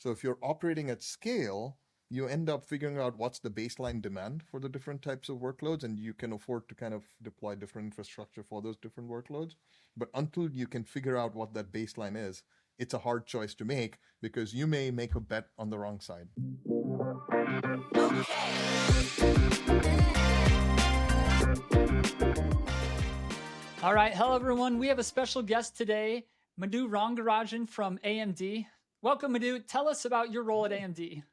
So if you're operating at scale, you end up figuring out what's the baseline demand for the different types of workloads, and you can afford to kind of deploy different infrastructure for those different workloads. But until you can figure out what that baseline is, it's a hard choice to make because you may make a bet on the wrong side. All right. Hello, everyone. We have a special guest today, Madhu Rangarajan from AMD. Welcome, Madhu. Tell us about your role at AMD.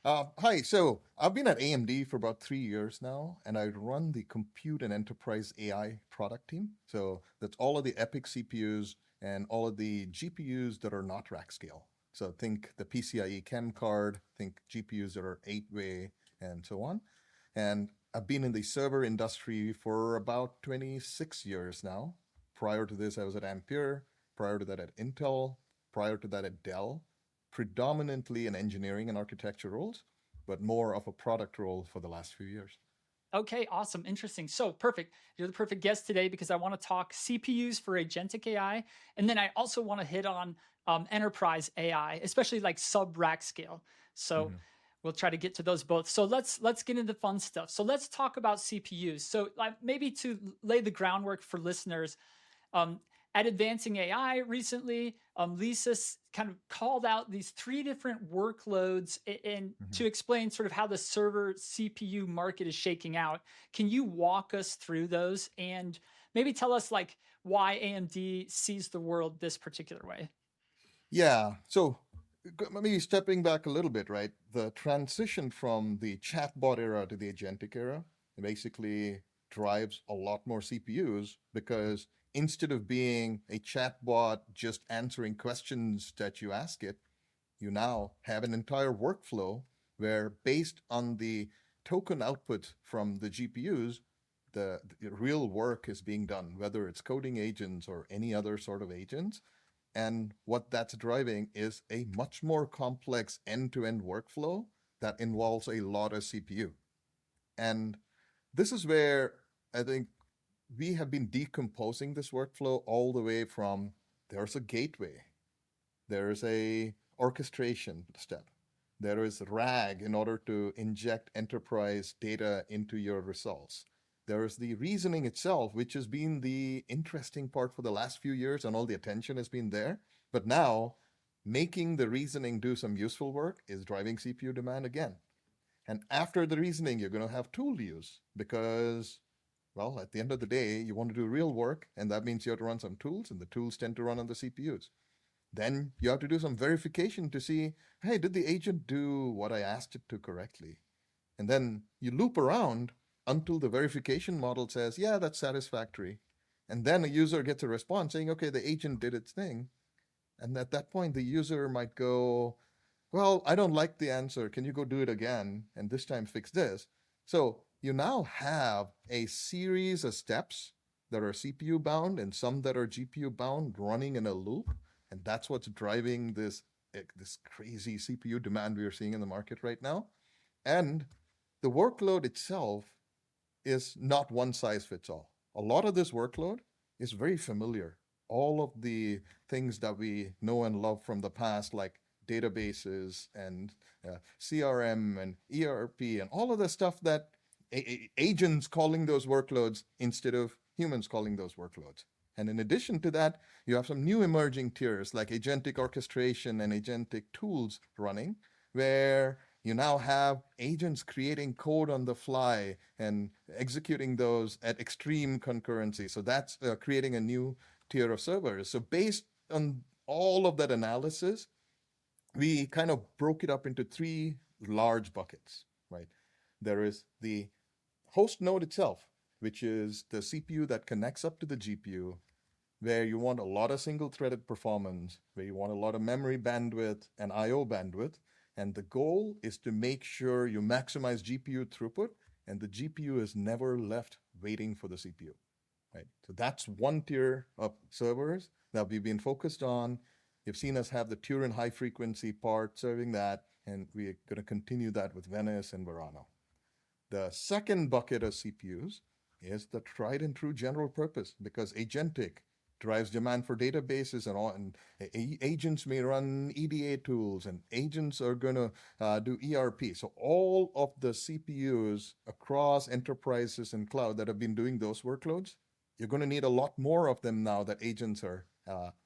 Hi, so I've been at AMD for about 3 years now, and I run the compute and enterprise AI product team. So that's all of the EPYC CPUs and all of the GPUs that are not rack scale. So think the PCIe Chem card, think GPUs that are 8-way, and so on. And I've been in the server industry for about 26 years now. Prior to this, I was at Ampere. Prior to that, at Intel. Prior to that, at Dell. Predominantly in engineering and architecture roles, but more of a product role for the last few years. Okay, awesome. Interesting. So perfect. You're the perfect guest today because I want to talk CPUs for Agentic AI. And then I also want to hit on enterprise AI, especially like sub-rack scale. So we'll try to get to those both. So let's get into the fun stuff. So let's talk about CPUs. So maybe to lay the groundwork for listeners, at Advancing AI recently, Lisa kind of called out these 3 different workloads and to explain sort of how the server CPU market is shaking out. Can you walk us through those and maybe tell us like why AMD sees the world this particular way? Yeah, so maybe stepping back a little bit, right? The transition from the chatbot era to the agentic era basically drives a lot more CPUs because instead of being a chatbot just answering questions that you ask it, you now have an entire workflow where, based on the token output from the GPUs, the real work is being done, whether it's coding agents or any other sort of agents. And what that's driving is a much more complex end-to-end workflow that involves a lot of CPU. And this is where I think we have been decomposing this workflow all the way from there's a gateway, there's a orchestration step, there is RAG in order to inject enterprise data into your results. There is the reasoning itself, which has been the interesting part for the last few years, and all the attention has been there. But now, making the reasoning do some useful work is driving CPU demand again. And after the reasoning, you're going to have tool use because, well, at the end of the day, you want to do real work, and that means you have to run some tools, and the tools tend to run on the CPUs. Then you have to do some verification to see, hey, did the agent do what I asked it to correctly? And then you loop around until the verification model says, yeah, that's satisfactory. And then a user gets a response saying, okay, the agent did its thing. And at that point, the user might go, well, I don't like the answer. Can you go do it again? And this time fix this. So you now have a series of steps that are CPU bound and some that are GPU bound running in a loop. And that's what's driving this crazy CPU demand we are seeing in the market right now. And the workload itself is not one size fits all. A lot of this workload is very familiar. All of the things that we know and love from the past, like databases and CRM and ERP and all of the stuff that agents calling those workloads instead of humans calling those workloads. And in addition to that, you have some new emerging tiers like agentic orchestration and agentic tools running, where you now have agents creating code on the fly and executing those at extreme concurrency. So that's creating a new tier of servers. So based on all of that analysis, we kind of broke it up into 3 large buckets, right? There is the host node itself, which is the CPU that connects up to the GPU, where you want a lot of single-threaded performance, where you want a lot of memory bandwidth and I/O bandwidth. And the goal is to make sure you maximize GPU throughput, and the GPU is never left waiting for the CPU, right? So that's one tier of servers that we've been focused on. You've seen us have the Turin high-frequency part serving that, and we're going to continue that with Venice and Verano. The second bucket of CPUs is the tried and true general purpose, because agentic drives demand for databases and all. And agents may run EDA tools, and agents are going to do ERP. So all of the CPUs across enterprises and cloud that have been doing those workloads, you're going to need a lot more of them now that agents are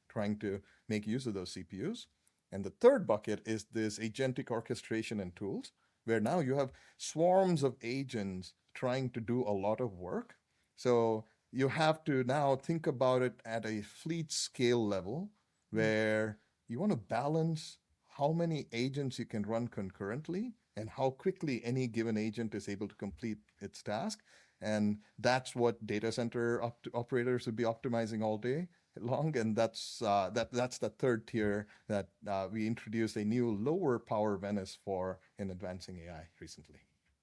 trying to make use of those CPUs. And the third bucket is this agentic orchestration and tools, where now you have swarms of agents trying to do a lot of work. So you have to now think about it at a fleet scale level, where you want to balance how many agents you can run concurrently and how quickly any given agent is able to complete its task. And that's what data center operators would be optimizing all day long. And that's the third tier that we introduced a new lower power Venice for in advancing AI recently.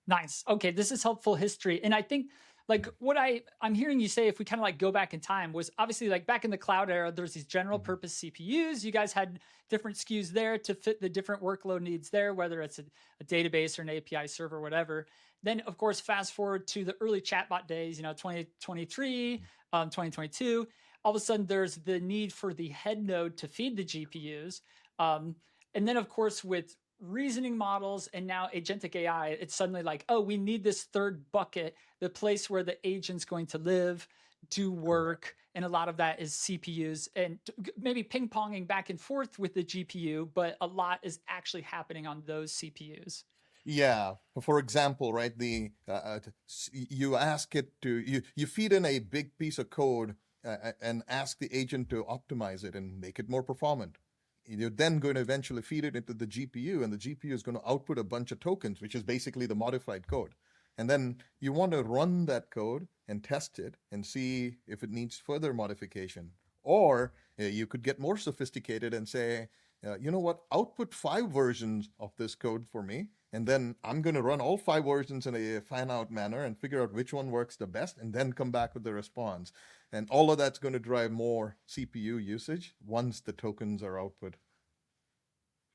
Nice. Okay, this is helpful history. And I think like what I'm hearing you say, if we kind of like go back in time, was obviously like back in the cloud era, there's these general purpose CPUs. You guys had different SKUs there to fit the different workload needs there, whether it's a database or an API server, whatever. Then of course, fast forward to the early chatbot days, 2023, 2022, all of a sudden there's the need for the head node to feed the GPUs. And then of course, with reasoning models and now agentic AI, it's suddenly like, oh, we need this third bucket, the place where the agent's going to live, do work. And a lot of that is CPUs and maybe ping ponging back and forth with the GPU, but a lot is actually happening on those CPUs. Yeah. For example, right, you ask it to you feed in a big piece of code and ask the agent to optimize it and make it more performant. You're then going to eventually feed it into the GPU, and the GPU is going to output a bunch of tokens, which is basically the modified code. And then you want to run that code and test it and see if it needs further modification. Or you could get more sophisticated and say, you know what, output 5 versions of this code for me. And then I'm going to run all 5 versions in a fan out manner and figure out which one works the best, and then come back with the response. And all of that's going to drive more CPU usage once the tokens are output.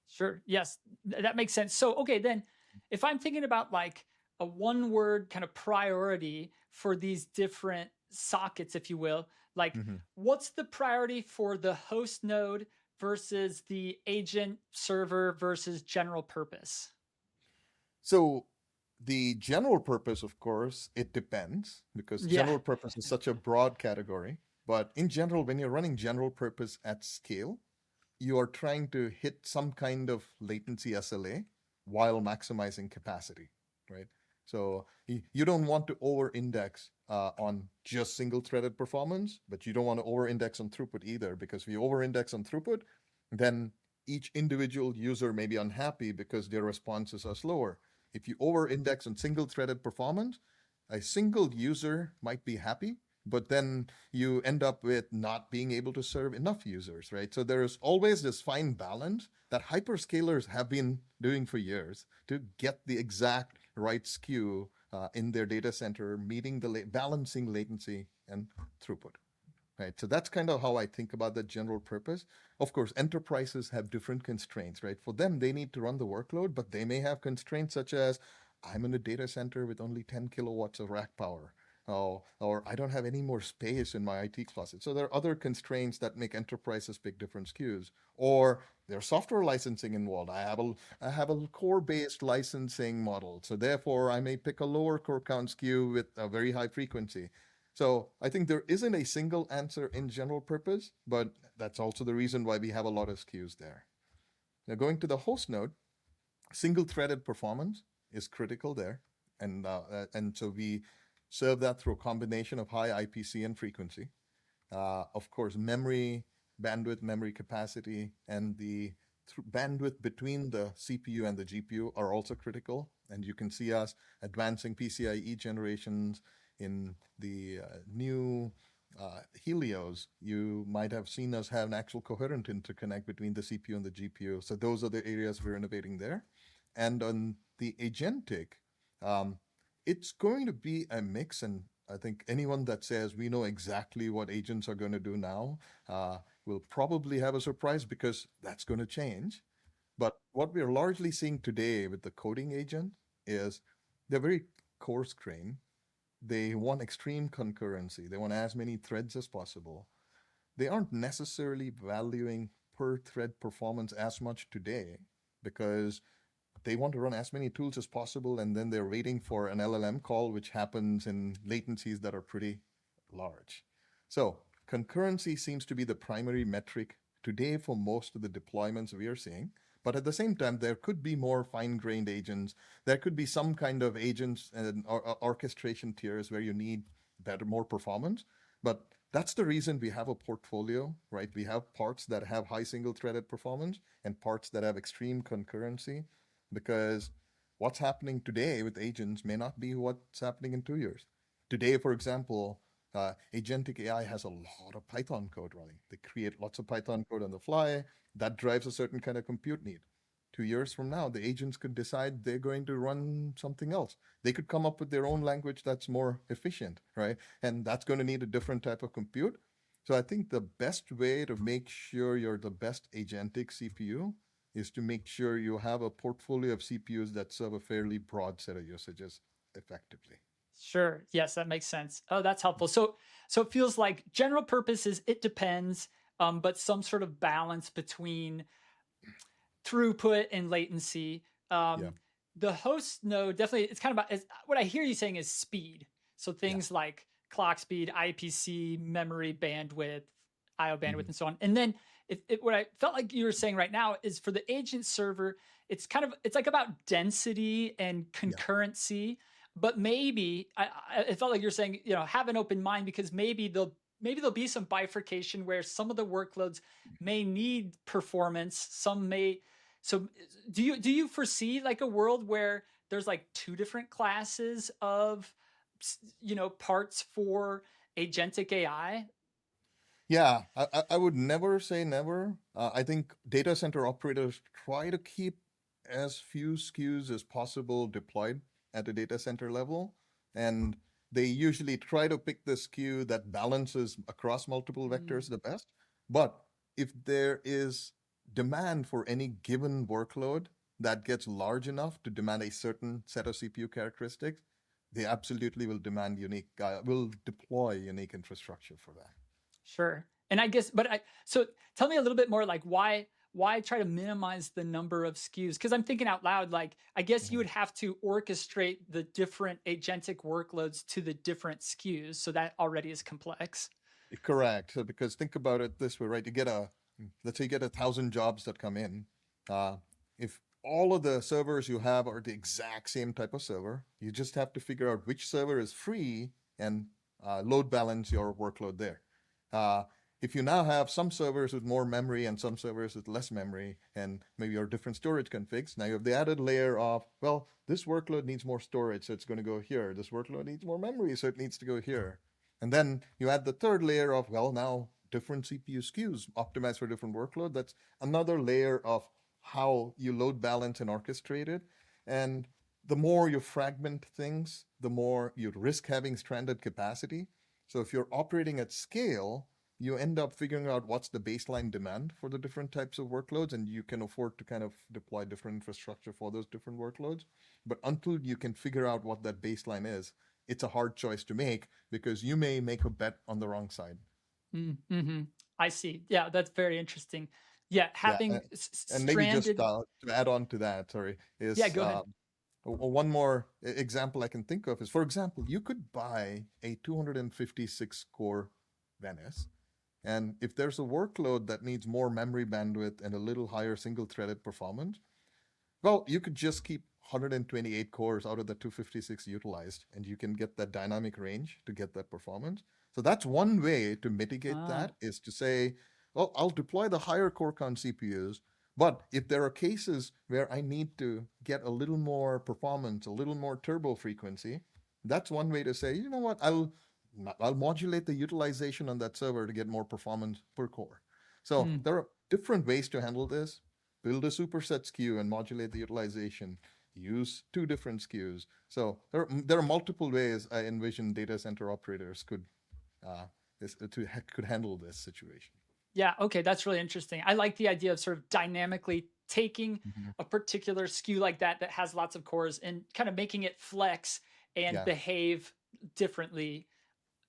Sure. Yes, that makes sense. So, okay, then if I'm thinking about like a one word kind of priority for these different sockets, if you will, like what's the priority for the host node versus the agent server versus general purpose? So the general purpose, of course, it depends, because Yeah. general purpose is such a broad category. But in general, when you're running general purpose at scale, you are trying to hit some kind of latency SLA while maximizing capacity, right? So you don't want to over-index on just single-threaded performance, but you don't want to over-index on throughput either, because if you over-index on throughput, then each individual user may be unhappy because their responses are slower. If you over-index on single-threaded performance, a single user might be happy, but then you end up with not being able to serve enough users, right? So there is always this fine balance that hyperscalers have been doing for years to get the exact right SKU in their data center, meeting balancing latency and throughput. Right, so that's kind of how I think about the general purpose. Of course, enterprises have different constraints, right? For them, they need to run the workload, but they may have constraints such as, I'm in a data center with only 10 kilowatts of rack power. Or I don't have any more space in my IT closet. So there are other constraints that make enterprises pick different SKUs. Or there's software licensing involved. I have a core-based licensing model. So therefore, I may pick a lower core count SKU with a very high frequency. So I think there isn't a single answer in general purpose, but that's also the reason why we have a lot of SKUs there. Now going to the host node, single-threaded performance is critical there. And so we serve that through a combination of high IPC and frequency. Of course, memory capacity, and the bandwidth between the CPU and the GPU are also critical. And you can see us advancing PCIe generations in the new Helios. You might have seen us have an actual coherent interconnect between the CPU and the GPU. So those are the areas we're innovating there. And on the agentic, it's going to be a mix. And I think anyone that says we know exactly what agents are going to do now will probably have a surprise, because that's going to change. But what we're largely seeing today with the coding agent is they're very coarse-grained. They want extreme concurrency. They want as many threads as possible. they aren't necessarily valuing per thread performance as much today because they want to run as many tools as possible, and then they're waiting for an LLM call, which happens in latencies that are pretty large. So concurrency seems to be the primary metric today for most of the deployments we are seeing. But at the same time, there could be more fine-grained agents. There could be some kind of agents and orchestration tiers where you need better, more performance. But that's the reason we have a portfolio, right? We have parts that have high single-threaded performance and parts that have extreme concurrency, because what's happening today with agents may not be what's happening in 2 years. Today, for example, Agentic AI has a lot of Python code running. They create lots of Python code on the fly. That drives a certain kind of compute need. 2 years from now, the agents could decide they're going to run something else. They could come up with their own language that's more efficient, right? And that's going to need a different type of compute. So I think the best way to make sure you're the best agentic CPU is to make sure you have a portfolio of CPUs that serve a fairly broad set of usages effectively. Sure. Yes, that makes sense. Oh, that's helpful. So it feels like general purpose is it depends, but some sort of balance between throughput and latency. Yeah, The host node definitely, it's kind of about, what I hear you saying is speed. So yeah. things like clock speed, IPC, memory bandwidth, IO bandwidth, Mhm. and so on. And then what I felt like you were saying right now is for the agent server, it's like about density and Yeah. concurrency. But maybe it felt like you're saying, have an open mind, because maybe there'll be some bifurcation where some of the workloads may need performance, some may. So do you foresee like a world where there's like two different classes of parts for agentic AI? Yeah, I would never say never. I think data center operators try to keep as few SKUs as possible deployed at the data center level. And they usually try to pick the SKU that balances across multiple Mm, vectors the best. But if there is demand for any given workload that gets large enough to demand a certain set of CPU characteristics, they absolutely will deploy unique infrastructure for that. sure. And I guess, so tell me a little bit more, like why try to minimize the number of SKUs? Because I'm thinking out loud, like I guess you Mhm. would have to orchestrate the different agentic workloads to the different SKUs, so that already is complex. Correct. So because think about it this way, right? Let's say you get 1,000 jobs that come in. Uh, if all of the servers you have are the exact same type of server, you just have to figure out which server is free and load balance your workload there. Uh, if you now have some servers with more memory and some servers with less memory, and maybe your different storage configs, now you have the added layer of, well, this workload needs more storage, so it's going to go here. This workload needs more memory, so it needs to go here. And then you add the third layer of, well, now different CPU SKUs optimized for different workload. That's another layer of how you load balance and orchestrate it. And the more you fragment things, the more you risk having stranded capacity. So if you're operating at scale, you end up figuring out what's the baseline demand for the different types of workloads, and you can afford to kind of deploy different infrastructure for those different workloads. But until you can figure out what that baseline is, it's a hard choice to make because you may make a bet on the wrong side. Mm-hmm. I see. Yeah, that's very interesting. Yeah, Yeah, having and maybe just stranded. to add on to that, sorry, Yeah, is go ahead. one more example I can think of is, for example, you could buy a 256 core Venice, and if there's a workload that needs more memory bandwidth and a little higher single-threaded performance, well, you could just keep 128 cores out of the 256 utilized, and you can get that dynamic range to get that performance. So that's one way to mitigate Ah, that, is to say, well, I'll deploy the higher core count CPUs, but if there are cases where I need to get a little more performance, a little more turbo frequency, that's one way to say, you know what, I'll modulate the utilization on that server to get more performance per core. So mm. there are different ways to handle this. Build a superset SKU and modulate the utilization. Use two different SKUs. So there are multiple ways I envision data center operators uh, could handle this situation. Yeah, okay, that's really interesting. I like the idea of sort of dynamically taking Mhm. a particular SKU like that has lots of cores and kind of making it flex and Yeah, behave differently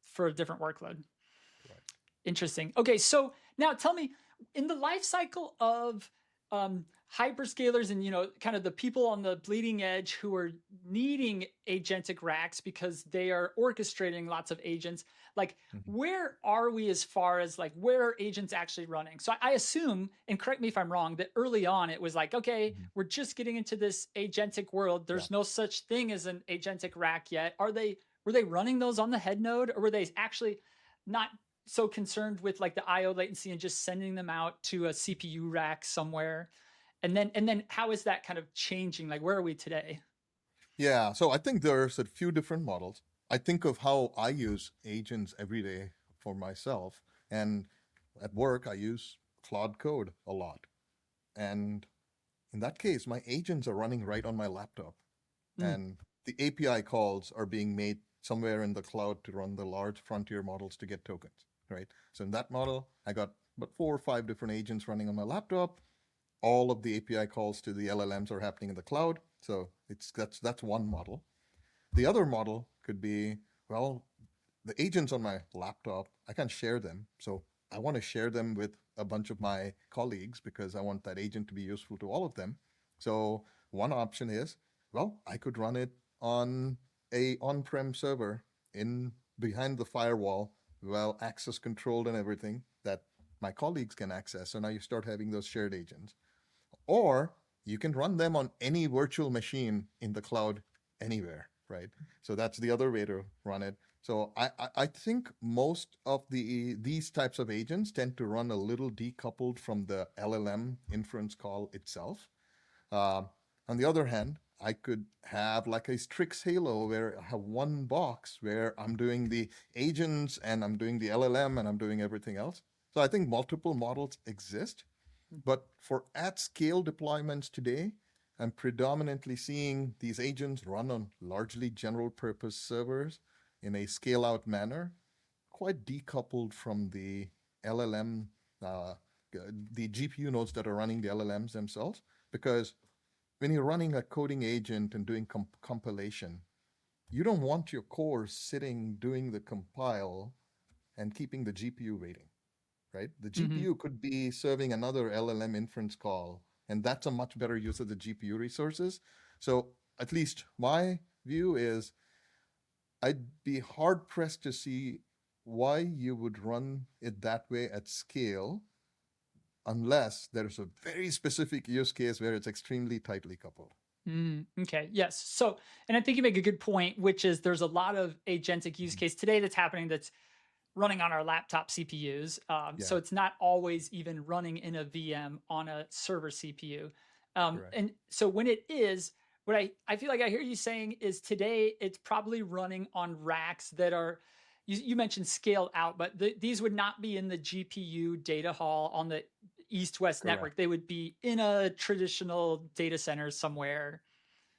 for a different workload. correct. Interesting. Okay, so now tell me, in the life cycle of hyperscalers and kind of the people on the bleeding edge who are needing agentic racks because they are orchestrating lots of agents, like Mhm, where are we as far as like where are agents actually running? So I assume, and correct me if I'm wrong, that early on it was like, okay, mhm. we're just getting into this agentic world. Yeah. There's no such thing as an agentic rack yet. Were they running those on the head node, or were they actually not so concerned with like the IO latency and just sending them out to a CPU rack somewhere? And then how is that kind of changing? Like where are we today? Yeah. So I think there's a few different models. I think of how I use agents every day for myself. And at work, I use Claude Code a lot. And in that case, my agents are running right on my laptop. Mm, And the API calls are being made somewhere in the cloud to run the large frontier models to get tokens, right? So in that model, I got about 4 or 5 different agents running on my laptop. All of the API calls to the LLMs are happening in the cloud. So that's one model. The other model could be, well, the agents on my laptop, I can't share them. So I want to share them with a bunch of my colleagues because I want that agent to be useful to all of them. So one option is, well, I could run it on a on-prem server in behind the firewall, well, access controlled and everything that my colleagues can access. So now you start having those shared agents. Or you can run them on any virtual machine in the cloud anywhere, right? So that's the other way to run it. So I think most of these types of agents tend to run a little decoupled from the LLM inference call itself. Uh, on the other hand, I could have like a Strix Halo where I have one box where I'm doing the agents and I'm doing the LLM and I'm doing everything else. So I think multiple models exist. But for at scale deployments today, I'm predominantly seeing these agents run on largely general purpose servers in a scale out manner, quite decoupled from the LLM, uh, the GPU nodes that are running the LLMs themselves. Because when you're running a coding agent and doing compilation, you don't want your core sitting doing the compile and keeping the GPU waiting, right? The hmm GPU could be serving another LLM inference call, and that's a much better use of the GPU resources. So, at least my view is I'd be hard pressed to see why you would run it that way at scale unless there's a very specific use case where it's extremely tightly coupled. Okay. Yes. So, and I think you make a good point, which is there's a lot of agentic use Mhm. case today that's happening that's running on our laptop CPUs. Yeah, So it's not always even running in a VM on a server CPU. correct. And so when it is, what I feel like I hear you saying is today it's probably running on racks that are, you mentioned scale out, but these would not be in the GPU data hall on the east west Correct. network. They would be in a traditional data center somewhere.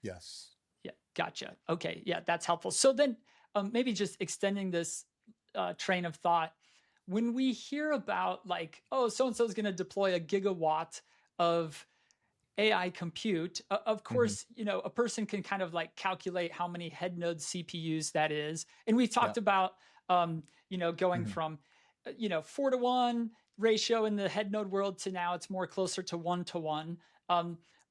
Yes. Yeah, gotcha. Okay, yeah, that's helpful. So then, maybe just extending this train of thought, when we hear about like, oh, so and so is going to deploy a gigawatt of AI compute, of Hmm. course, a person can kind of like calculate how many head node CPUs that is, and we've Yeah. talked about, going Hmm. from, 4-to-1 ratio in the head node world to now it's more closer to 1-to-1.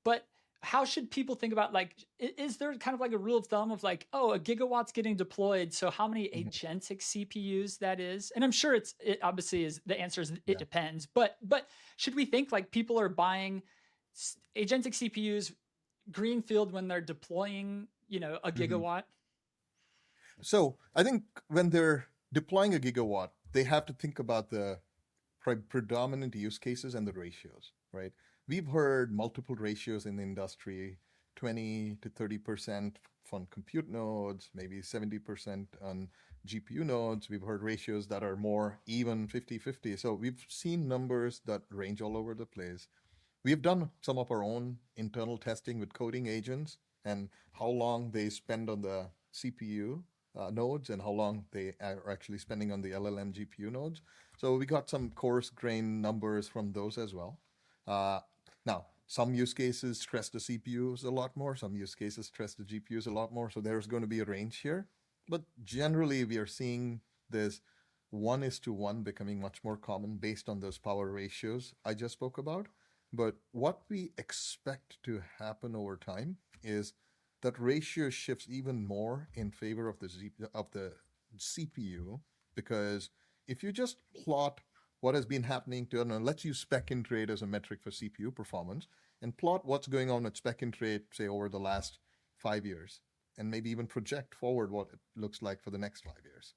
But how should people think about like, is there kind of like a rule of thumb of like, oh, a gigawatt's getting deployed, so how many Hmm. agentic CPUs that is? And I'm sure it obviously is, the answer is it Yeah. depends, but should we think like people are buying agentic CPUs greenfield when they're deploying, a Hmm. gigawatt? So I think when they're deploying a gigawatt, they have to think about the predominant use cases and the ratios, right? We've heard multiple ratios in the industry, 20 to 30% on compute nodes, maybe 70% on GPU nodes. We've heard ratios that are more even 50-50. So we've seen numbers that range all over the place. We've done some of our own internal testing with coding agents and how long they spend on the CPU nodes and how long they are actually spending on the LLM GPU nodes. So we got some coarse grain numbers from those as well. Uh, Now, some use cases stress the CPUs a lot more, some use cases stress the GPUs a lot more. So there's going to be a range here. But generally, we are seeing this 1:1 becoming much more common based on those power ratios I just spoke about. But what we expect to happen over time is that ratio shifts even more in favor of the CPU, because if you just plot what has been happening to, let's use spec in trade as a metric for CPU performance, and plot what's going on with spec in trade, say, over the last 5 years, and maybe even project forward what it looks like for the next 5 years.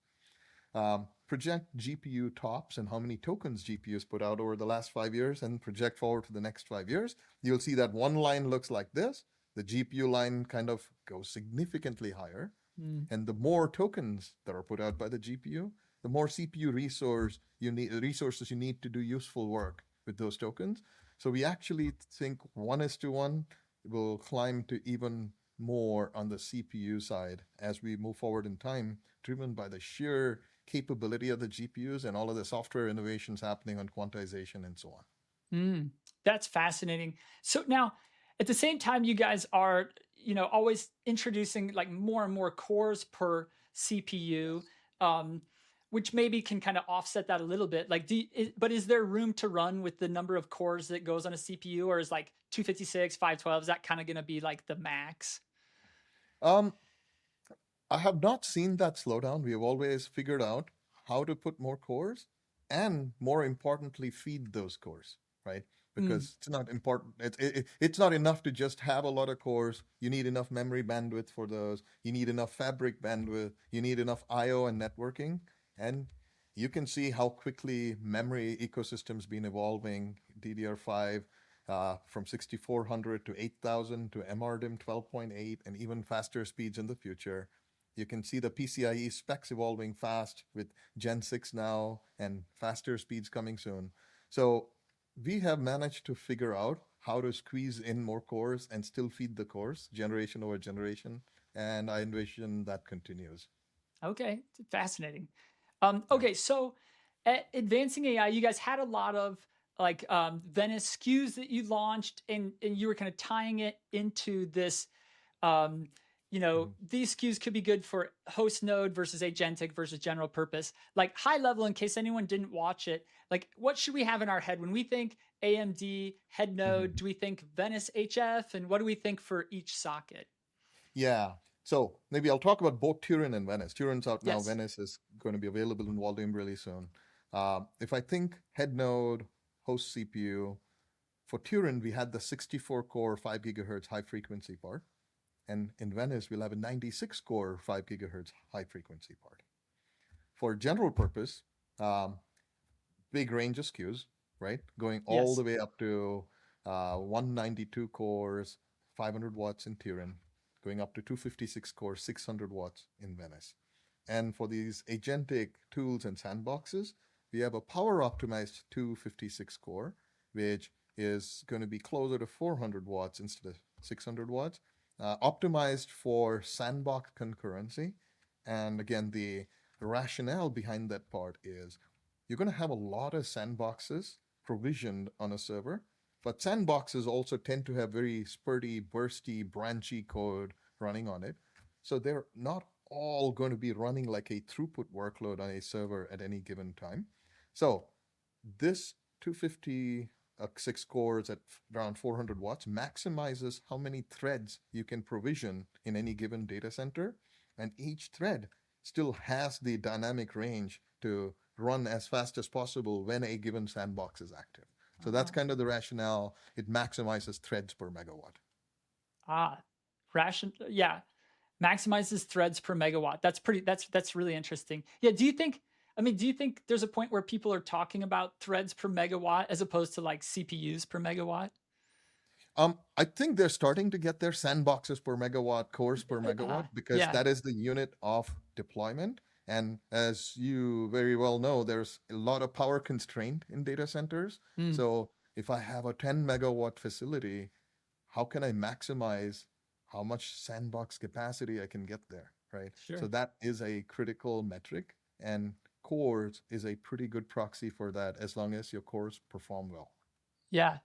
Project GPU tops and how many tokens GPUs put out over the last 5 years, and project forward to the next 5 years. You'll see that one line looks like this. The GPU line kind of goes significantly higher. And the more tokens that are put out by the GPU, the more CPU resources you need to do useful work with those tokens. So we actually think 1:1 will climb to even more on the CPU side as we move forward in time, driven by the sheer capability of the GPUs and all of the software innovations happening on quantization and so on. That's fascinating. So now, at the same time, you guys are, always introducing like more and more cores per CPU, which maybe can kind of offset that a little bit. Like, but is there room to run with the number of cores that goes on a CPU, or is like 256, 512, is that kind of going to be like the max? I have not seen that slow down. We have always figured out how to put more cores and, more importantly, feed those cores, right? Because it's not important. It's not enough to just have a lot of cores. You need enough memory bandwidth for those. You need enough fabric bandwidth. You need enough I/O and networking. And you can see how quickly memory ecosystem's been evolving. DDR5 from 6400 to 8000 to MRDIMM 12.8, and even faster speeds in the future. You can see the PCIe specs evolving fast with Gen 6 now and faster speeds coming soon. So we have managed to figure out how to squeeze in more cores and still feed the cores generation over generation. And I envision that continues. Okay, fascinating. Okay, so at Advancing AI, you guys had a lot of like Venice SKUs that you launched, and you were kind of tying it into this. These SKUs could be good for host node versus agentic versus general purpose. Like high level, in case anyone didn't watch it, like what should we have in our head when we think AMD head node? Do we think Venice HF, and what do we think for each socket? Yeah. So maybe I'll talk about both Turin and Venice. Turin's out now. Yes. Venice is going to be available in volume really soon. If I think head node, host CPU, for Turin, we had the 64-core 5 gigahertz high frequency part. And in Venice, we'll have a 96-core 5 gigahertz high frequency part. For general purpose, big range of SKUs, right? Going all the way up to 192 cores, 500 watts in Turin, going up to 256 cores, 600 watts in Venice. And for these agentic tools and sandboxes, we have a power optimized 256 core, which is going to be closer to 400 watts instead of 600 watts, optimized for sandbox concurrency. And again, the rationale behind that part is you're going to have a lot of sandboxes provisioned on a server, but sandboxes also tend to have very spurty, bursty, branchy code running on it. So they're not all going to be running like a throughput workload on a server at any given time. So this 256 cores at around 400 watts maximizes how many threads you can provision in any given data center. And each thread still has the dynamic range to run as fast as possible when a given sandbox is active. So that's kind of the rationale. It maximizes threads per megawatt. Yeah. Maximizes threads per megawatt. That's really interesting. Yeah. Do you think there's a point where people are talking about threads per megawatt as opposed to like CPUs per megawatt? I think they're starting to get their sandboxes per megawatt, cores per megawatt, because that is the unit of deployment. And as you very well know, there's a lot of power constraint in data centers. So if I have a 10 megawatt facility, how can I maximize how much sandbox capacity I can get there, right? Sure. So that is a critical metric, and cores is a pretty good proxy for that as long as your cores perform well. Yeah.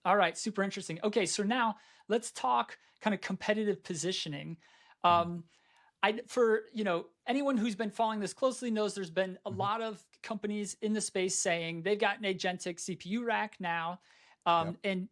All right, super interesting. Okay, so now let's talk kind of competitive positioning. for anyone who's been following this closely knows there's been a Mhm. lot of companies in the space saying they've got an agentic CPU rack now. Yep. And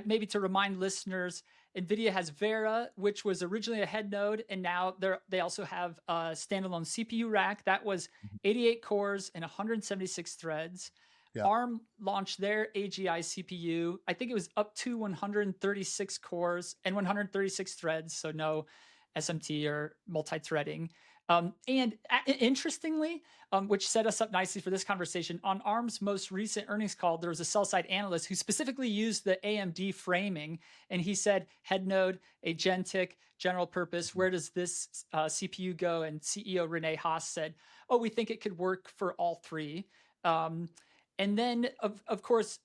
maybe to remind listeners, NVIDIA has Vera, which was originally a head node, and now they also have a standalone CPU rack that was Mhm. 88 cores and 176 threads. Yeah. ARM launched their AGI CPU. I think it was up to 136 cores and 136 threads, so no SMT or multi-threading. And interestingly, which set us up nicely for this conversation, on ARM's most recent earnings call, there was a sell-side analyst who specifically used the AMD framing, and he said, head node, agentic, general purpose, Mhm. where does this CPU go? And CEO Renee Haas said, oh, we think it could work for all three. And then, of course,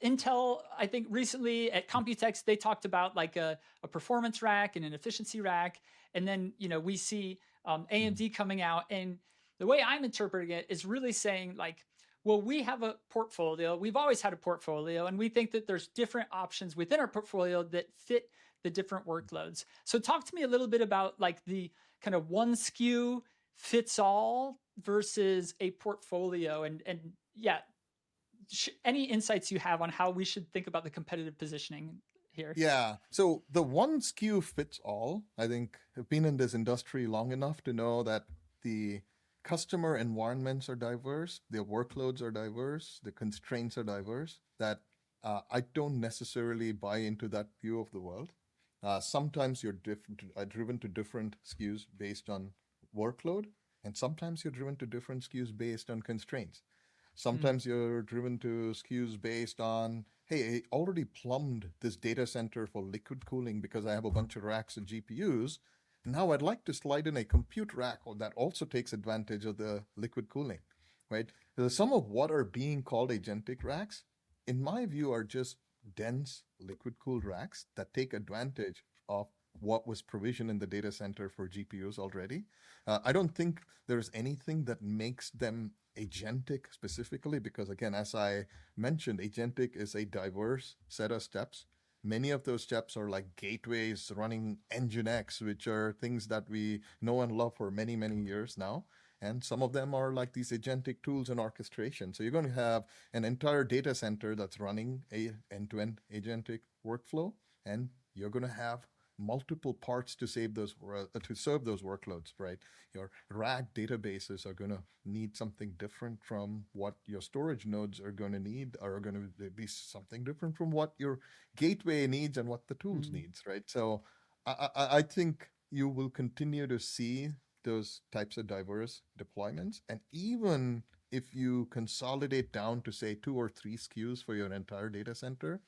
Intel, I think recently at Computex, they talked about like a performance rack and an efficiency rack. And then, we see Mhm. AMD coming out. And the way I'm interpreting it is really saying, like, well, we have a portfolio. We've always had a portfolio, and we think that there's different options within our portfolio that fit the different workloads. So, talk to me a little bit about like the kind of one SKU fits all versus a portfolio, and yeah, any insights you have on how we should think about the competitive positioning here? Yeah. So the one SKU fits all, I think I've been in this industry long enough to know that the customer environments are diverse, their workloads are diverse, the constraints are diverse, that I don't necessarily buy into that view of the world. Sometimes you're driven to different SKUs based on workload, and sometimes you're driven to different SKUs based on constraints. Mm, Sometimes you're driven to SKUs based on, hey, I already plumbed this data center for liquid cooling because I have a bunch of racks and GPUs. Now I'd like to slide in a compute rack that also takes advantage of the liquid cooling, right? Some of what are being called agentic racks, in my view, are just dense liquid cooled racks that take advantage of what was provisioned in the data center for GPUs already. I don't think there's anything that makes them agentic specifically, because again, as I mentioned, agentic is a diverse set of steps. Many of those steps are like gateways running Nginx, which are things that we know and love for many, many years now. And some of them are like these agentic tools and orchestration. So you're going to have an entire data center that's running a end-to-end agentic workflow, and you're going to have multiple parts to serve those workloads, right? Your RAG databases are going to need something different from what your storage nodes are going to need, or are going to be something different from what your gateway needs and what the tools mm, needs, right? So I think you will continue to see those types of diverse deployments. And even if you consolidate down to say 2 or 3 SKUs for your entire data center,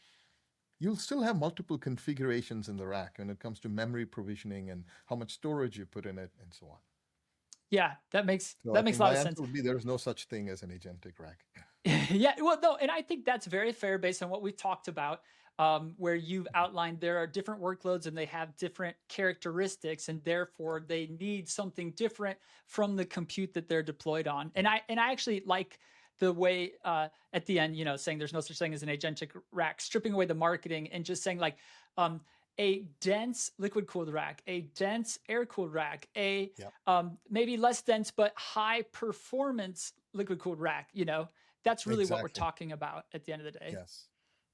you'll still have multiple configurations in the rack when it comes to memory provisioning and how much storage you put in it and so on. yeah, that makes So I that makes think a lot my of answer sense. would be there is no such thing as an agentic rack. Yeah, well, no, and I think that's very fair based on what we talked about, where you've outlined there are different workloads and they have different characteristics, and therefore they need something different from the compute that they're deployed on. And I actually like the way at the end, saying there's no such thing as an agentic rack, stripping away the marketing and just saying like um, a dense liquid cooled rack, a dense air cooled rack, a Yep. maybe less dense but high performance liquid cooled rack. That's really what we're Exactly. talking about at the end of the day. Yes.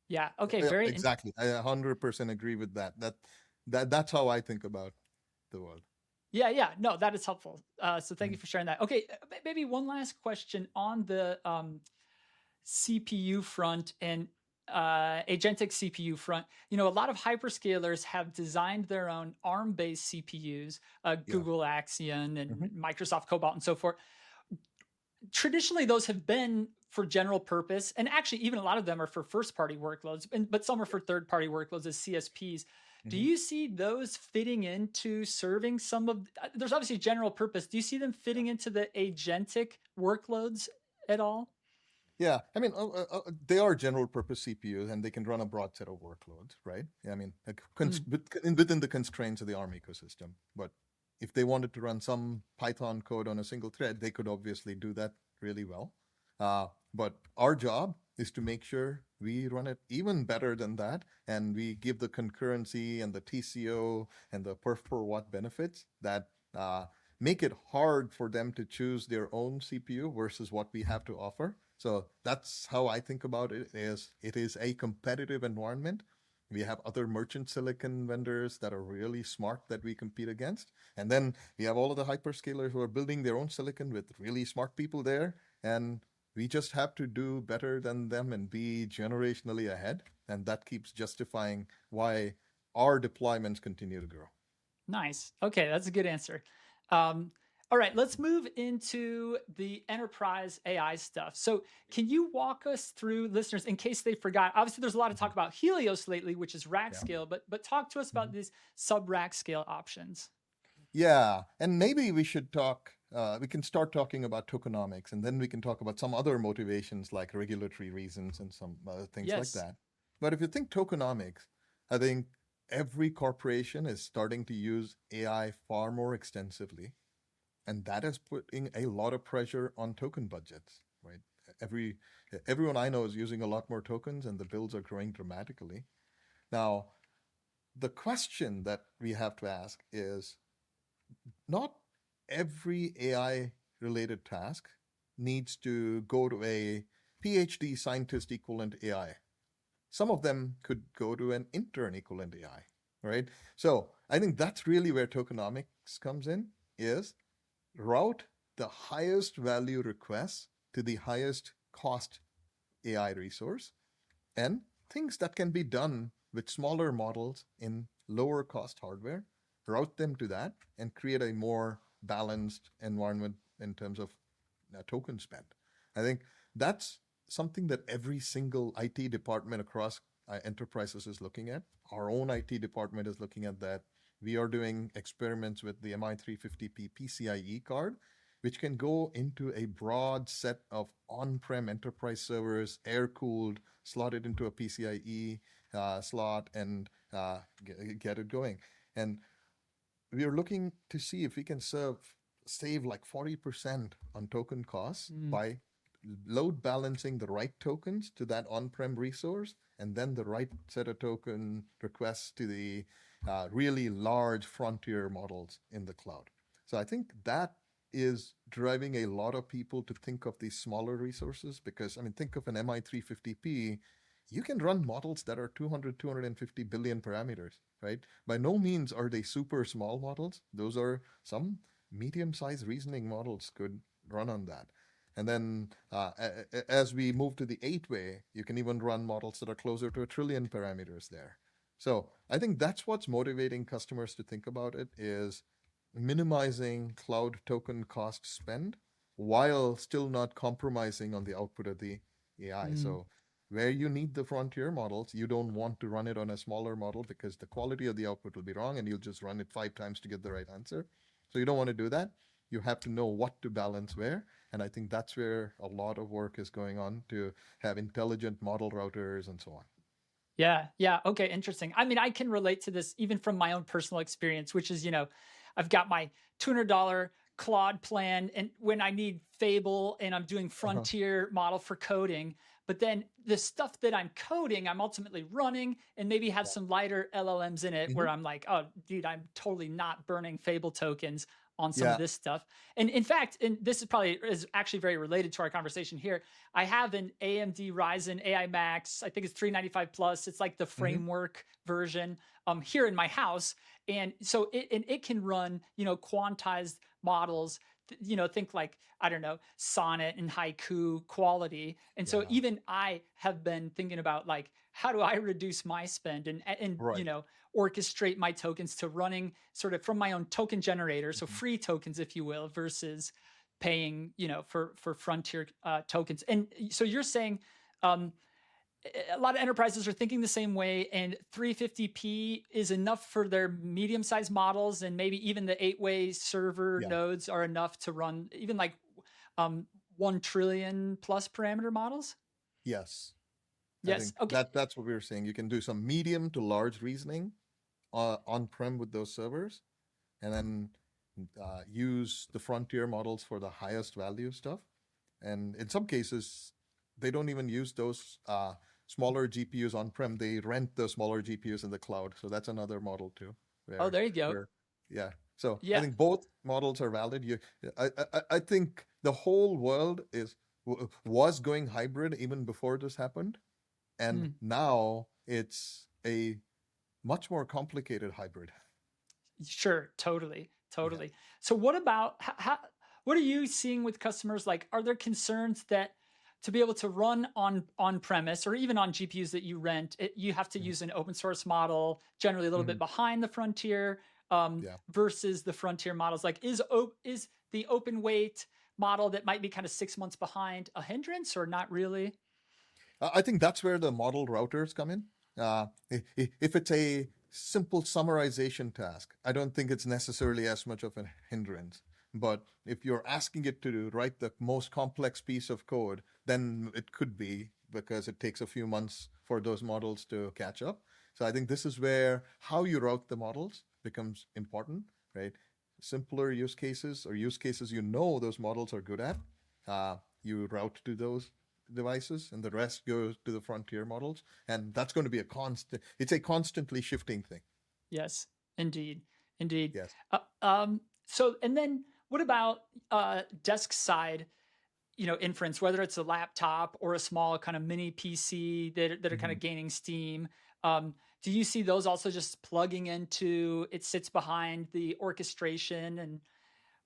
Yeah. Okay. Yeah, exactly. I 100% agree with that. That's how I think about the world. Yeah. Yeah. No, that is helpful. So thank you Mhm. for sharing that. Okay. Maybe one last question on the CPU front and agentic CPU front. A lot of hyperscalers have designed their own ARM-based CPUs, Yeah. Google Axion and Mhm. Microsoft Cobalt and so forth. Traditionally, those have been for general purpose, and actually even a lot of them are for first party workloads, but some are for third party workloads as CSPs. Do Mhm. you see those fitting into serving some of there's obviously general purpose. Do you see them Yeah. fitting into the agentic workloads at all? Yeah, I mean, they are general purpose CPUs and they can run a broad set of workloads, right? Yeah, I mean, like Mm, within the constraints of the ARM ecosystem. But if they wanted to run some Python code on a single thread, they could obviously do that really well. But our job is to make sure we run it even better than that, and we give the concurrency and the TCO and the perf per watt benefits that make it hard for them to choose their own CPU versus what we have to offer. So that's how I think about it. It is a competitive environment. We have other merchant silicon vendors that are really smart that we compete against. And then we have all of the hyperscalers who are building their own silicon with really smart people there. And we just have to do better than them and be generationally ahead. And that keeps justifying why our deployments continue to grow. Nice. Okay, that's a good answer. All right, let's move into the enterprise AI stuff. So, can you walk us through, listeners, in case they forgot? Obviously, there's a lot of talk about Helios lately, which is rack Yeah. scale, but talk to us about these sub rack scale options. Yeah, and maybe we should talk. We can start talking about tokenomics, and then we can talk about some other motivations like regulatory reasons and some other things like Yes. that. But if you think tokenomics, I think every corporation is starting to use AI far more extensively, and that is putting a lot of pressure on token budgets, right? Every Everyone I know is using a lot more tokens, and the bills are growing dramatically. Now, the question that we have to ask is not every AI related task needs to go to a PhD scientist equivalent AI. Some of them could go to an intern equivalent AI, right? So I think that's really where tokenomics comes in, is route the highest value requests to the highest cost AI resource, and things that can be done with smaller models in lower cost hardware, route them to that and create a more balanced environment in terms of token spend. I think that's something that every single IT department across enterprises is looking at. Our own IT department is looking at that. We are doing experiments with the MI350P PCIe card, which can go into a broad set of on-prem enterprise servers, air-cooled, slotted into a PCIe slot, and get it going. And we are looking to see if we can save like 40% on token costs by load balancing the right tokens to that on-prem resource, and then the right set of token requests to the really large frontier models in the cloud. So I think that is driving a lot of people to think of these smaller resources, because I mean, think of an MI350P. You can run models that are 200, 250 billion parameters, right? By no means are they super small models. Those are some medium-sized reasoning models could run on that. And then as we move to the 8-way, you can even run models that are closer to 1 trillion parameters there. So I think that's what's motivating customers to think about it, is minimizing cloud token cost spend while still not compromising on the output of the AI. So where you need the frontier models, you don't want to run it on a smaller model because the quality of the output will be wrong and you'll just run it 5 times to get the right answer. So you don't want to do that. You have to know what to balance where. And I think that's where a lot of work is going on, to have intelligent model routers and so on. Yeah, yeah. Okay, interesting. I mean, I can relate to this even from my own personal experience, which is, I've got my $200 Claude plan, and when I need Fable and I'm doing frontier model for coding, but then the stuff that I'm coding, I'm ultimately running and maybe have some lighter LLMs in it where I'm like, oh, dude, I'm totally not burning Fable tokens on some of this stuff. And in fact, and this is actually very related to our conversation here. I have an AMD Ryzen AI Max. I think it's 395 plus. It's like the framework version here in my house. And so it can run, quantized models, think like, I don't know, sonnet and haiku quality. And so even I have been thinking about, like, how do I reduce my spend and orchestrate my tokens to running sort of from my own token generator, so free tokens, if you will, versus paying, for frontier tokens. And so you're saying a lot of enterprises are thinking the same way, and 350p is enough for their medium-sized models, and maybe even the 8-way server nodes are enough to run even like 1 trillion plus parameter models. Yes. Yes. I think Okay. that's what we were saying. You can do some medium to large reasoning on-prem with those servers, and then use the frontier models for the highest value stuff. And in some cases, they don't even use those smaller GPUs on-prem, they rent the smaller GPUs in the cloud. So that's another model too, Oh, where there you go. where yeah. So I Yeah. think both models are valid. I think the whole world was going hybrid even before this happened, and Mm, now it's a much more complicated hybrid. sure. Totally. Yeah. Totally. So what about what are you seeing with customers? Like, are there concerns that to be able to run on premise or even on GPUs that you rent, you have to Mhm. use an open source model, generally a little bit Mhm. behind the frontier, Yeah. versus the frontier models? Like, is the open weight model that might be kind of 6 months behind a hindrance or not really? I think that's where the model routers come in. If it's a simple summarization task, I don't think it's necessarily as much of a hindrance. But if you're asking it to write the most complex piece of code, then it could be because it takes a few months for those models to catch up. So I think this is where how you route the models becomes important, right? Simpler use cases or use cases you know those models are good at, you route to those devices and the rest goes to the frontier models, and that's going to be it's a constantly shifting thing. Yes, indeed, indeed. Yes. So, and then what about desk side? Inference, whether it's a laptop or a small kind of mini PC that are kind Mhm. of gaining steam. Um, do you see those also just plugging into? It sits behind the orchestration,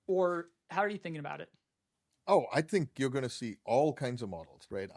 or how are you thinking about it? Oh, I think you're going to see all kinds of models, right?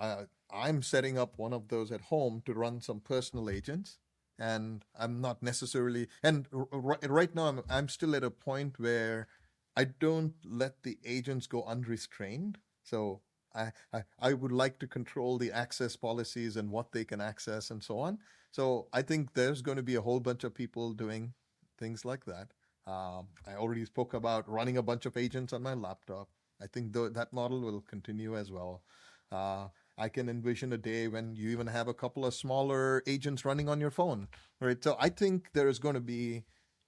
I'm setting up one of those at home to run some personal agents, and I'm not necessarily. And right now, I'm still at a point where I don't let the agents go unrestrained. So I would like to control the access policies and what they can access and so on. So I think there's going to be a whole bunch of people doing things like that. I already spoke about running a bunch of agents on my laptop. I think that model will continue as well. Uh, I can envision a day when you even have a couple of smaller agents running on your phone, right? So I think there is going to be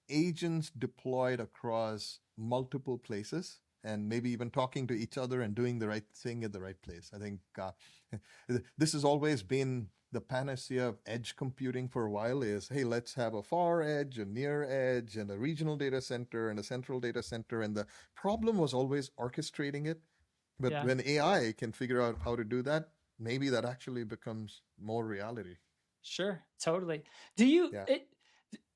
agents deployed across multiple places and maybe even talking to each other and doing the right thing at the right place. I think this has always been the panacea of edge computing for a while is, hey, let's have a far edge, a near edge, and a regional data center and a central data center. And the problem was always orchestrating it. But Yeah, when AI can figure out how to do that, maybe that actually becomes more reality. sure, totally. Do you Yeah.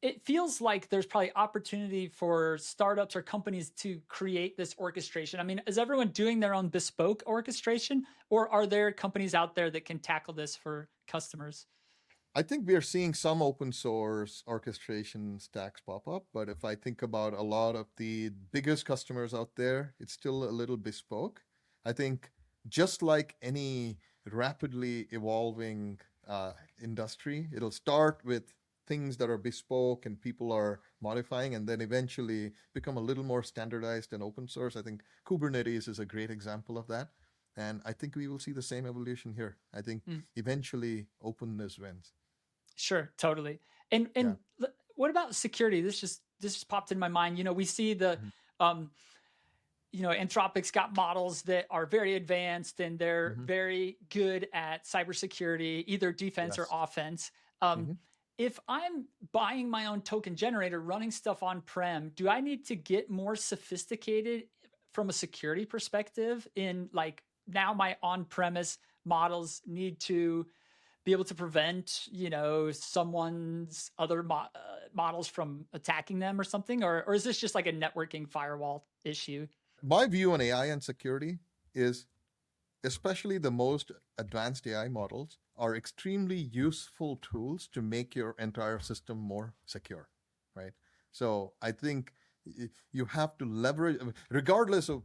it feels like there's probably opportunity for startups or companies to create this orchestration. I mean, is everyone doing their own bespoke orchestration, or are there companies out there that can tackle this for customers? I think we are seeing some open source orchestration stacks pop up, but if I think about a lot of the biggest customers out there, it's still a little bespoke. I think just like any rapidly evolving industry, it'll start with things that are bespoke and people are modifying, and then eventually become a little more standardized and open source. I think Kubernetes is a great example of that. And I think we will see the same evolution here. I think Mm, eventually openness wins. sure, totally. And Yeah. what about security? This just popped in my mind. We see the Mhm. um, Anthropic's got models that are very advanced and they're Mhm. very good at cybersecurity, either defense or Yes. offense. Um, Mhm. if I'm buying my own token generator, running stuff on prem, do I need to get more sophisticated from a security perspective? In like now, my on premise models need to be able to prevent, someone's other models from attacking them or something, or is this just like a networking firewall issue? My view on AI and security is especially the most advanced AI models are extremely useful tools to make your entire system more secure, right? So I think you have to leverage, regardless of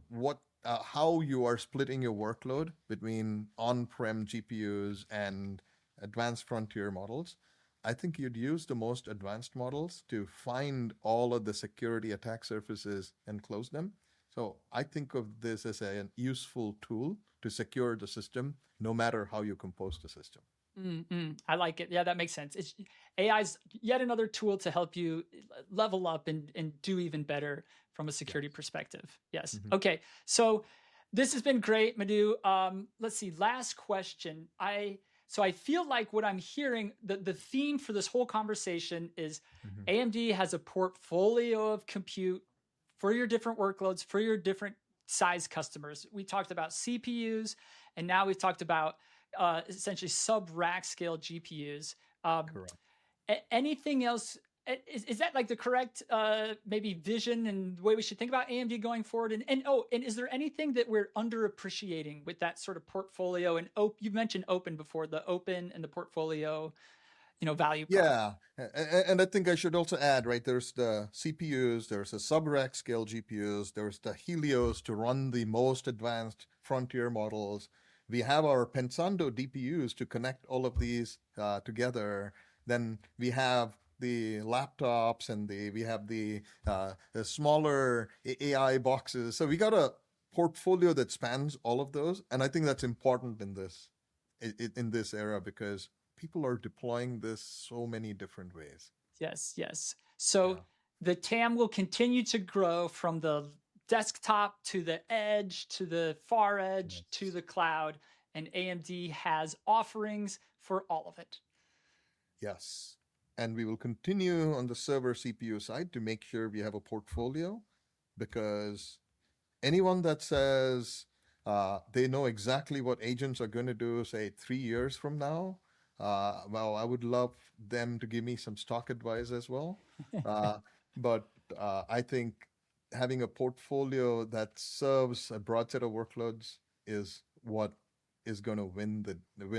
how you are splitting your workload between on-prem GPUs and advanced frontier models. I think you'd use the most advanced models to find all of the security attack surfaces and close them. So I think of this as a useful tool to secure the system, no matter how you compose the system. I like it. Yeah, that makes sense. It's AI's yet another tool to help you level up and do even better from a Yes. security perspective. Yes. Mhm. Okay. So this has been great, Madhu. Let's see. Last question. So I feel like what I'm hearing, the theme for this whole conversation is Mhm. AMD has a portfolio of compute for your different workloads, for your different size customers. We talked about CPUs, and now we've talked about essentially sub rack scale GPUs. Um, Correct. Anything else? Is that like the correct maybe vision and the way we should think about AMD going forward? And is there anything that we're underappreciating with that sort of portfolio? And you mentioned open before, the open and the portfolio, value prop. Yeah, and I think I should also add, right? There's the CPUs, there's the sub-rack scale GPUs, there's the Helios to run the most advanced frontier models. We have our Pensando DPUs to connect all of these together. Then we have the laptops and we have the smaller AI boxes. So we got a portfolio that spans all of those, and I think that's important in this era because people are deploying this so many different ways. Yes. So Yeah. the TAM will continue to grow from the desktop to the edge to the far edge to Yes. the cloud, and AMD has offerings for all of it. Yes. And we will continue on the server CPU side to make sure we have a portfolio because anyone that says they know exactly what agents are going to do, say 3 years from now, well, I would love them to give me some stock advice as well. Uh, but I think having a portfolio that serves a broad set of workloads is what is going to win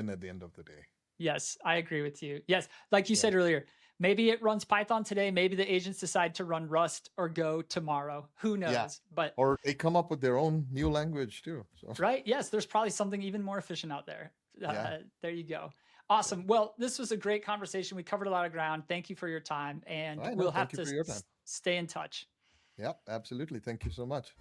at the end of the day. Yes, I agree with you. Yes, like you Yeah. said earlier, maybe it runs Python today, maybe the agents decide to run Rust or Go tomorrow. Who Yeah. knows? But Or they come up with their own new language too. So right? Yes, there's probably something even more efficient out there. yeah. There you go. Yeah. Awesome. Well, this was a great conversation. We covered a lot of ground. Thank you for your time, and I know. we'll have Thank you to for your time. stay in touch. Yeah, absolutely. Thank you so much.